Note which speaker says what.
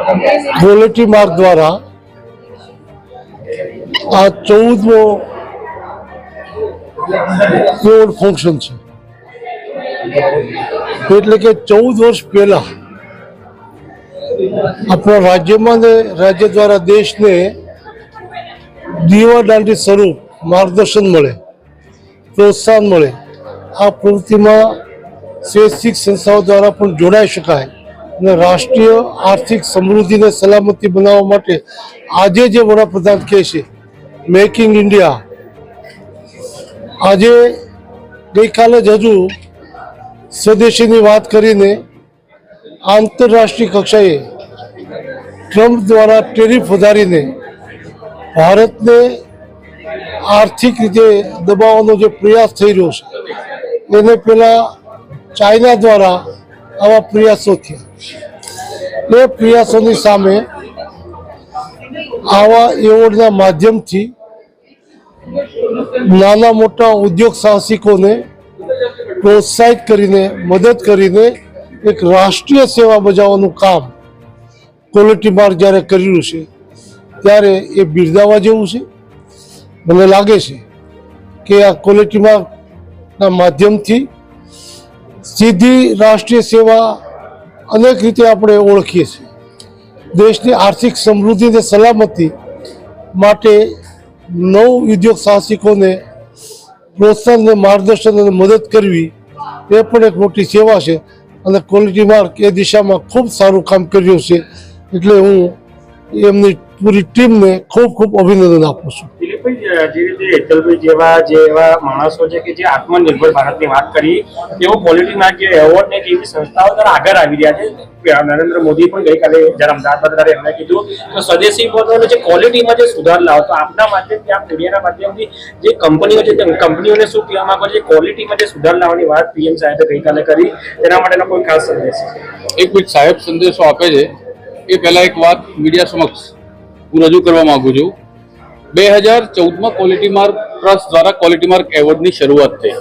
Speaker 1: Quality mark દ્વારા આ 14મો award function છે। એટલે કે 14 વર્ષ પહેલા આપણા રાજ્યમાં ને રાજ્ય દ્વારા દેશને દીવાદાંડી સ્વરૂપ માર્ગદર્શન મળે, પ્રોત્સાહન મળે, આ પ્રવૃત્તિમાં શૈક્ષિક સંસ્થાઓ દ્વારા પણ જોડાઈ શકાય અને રાષ્ટ્રીય આર્થિક સમૃદ્ધિને સલામતી બનાવવા માટે આજે જે વડાપ્રધાન કહે છે મેક ઇન ઇન્ડિયા, આજે ગઈકાલે જ હજુ સ્વદેશીની વાત કરીને આંતરરાષ્ટ્રીય કક્ષાએ ટ્રમ્પ દ્વારા ટેરિફ વધારીને ભારતને આર્થિક રીતે દબાવવાનો જે પ્રયાસ થઈ રહ્યો છે એને પહેલાં ચાઇના દ્વારા આવા પ્રયાસો થયા। એ પ્રયાસોની સામે આવા એવોર્ડના માધ્યમથી નાના મોટા ઉદ્યોગ સાહસિકોને પ્રોત્સાહિત કરીને મદદ કરીને એક રાષ્ટ્રીય સેવા બજાવવાનું કામ ક્વોલિટી માર્ક જ્યારે કરી રહ્યું છે ત્યારે એ બિરદાવવા જેવું છે। મને લાગે છે કે આ ક્વોલિટી માર્કના માધ્યમથી સીધી રાષ્ટ્રીય સેવા અનેક રીતે આપણે ઓળખીએ છીએ। દેશની આર્થિક સમૃદ્ધિ અને સલામતી માટે નવ ઉદ્યોગ સાહસિકોને પ્રોત્સાહન અને માર્ગદર્શન અને મદદ કરવી એ પણ એક મોટી સેવા છે અને ક્વોલિટી માર્ક એ દિશામાં ખૂબ સારું કામ કર્યું છે। એટલે હું એમની પૂરી ટીમને ખૂબ ખૂબ અભિનંદન આપું છું।
Speaker 2: દિલીપભાઈ, જે રીતે હેતલભાઈ જેવા માણસો છે કે જે આત્મનિર્ભર ભારતની વાત કરી, તેઓ ક્વોલિટી માર્ક જે એવોર્ડ ને જેવી સંસ્થાઓ દ્વારા આગળ આવી રહ્યા છે। નરેન્દ્ર મોદી પણ ગઈકાલે જ્યારે અમદાવાદ ત્યારે એમણે કીધું કે સ્વદેશી પોતાનો જે ક્વોલિટીમાં જે સુધાર લાવો, તો આપના માધ્યમથી આ મીડિયાના માધ્યમથી જે કંપનીઓ છે કંપનીઓને શું કહેવા માંગો છો? ક્વોલિટીમાં જે સુધાર લાવવાની વાત પીએમ સાહેબે ગઈકાલે કરી, તેના માટેનો કોઈ ખાસ સંદેશ?
Speaker 3: એક મિનિટ, સાહેબ સંદેશો આપે છે એ પહેલા એક વાત મીડિયા સમક્ષ હું રજૂ કરવા માંગુ છું। 2014માં ક્વોલિટી માર્ક ટ્રસ્ટ દ્વારા ક્વોલિટી માર્ક એવોર્ડની શરૂઆત થઈ।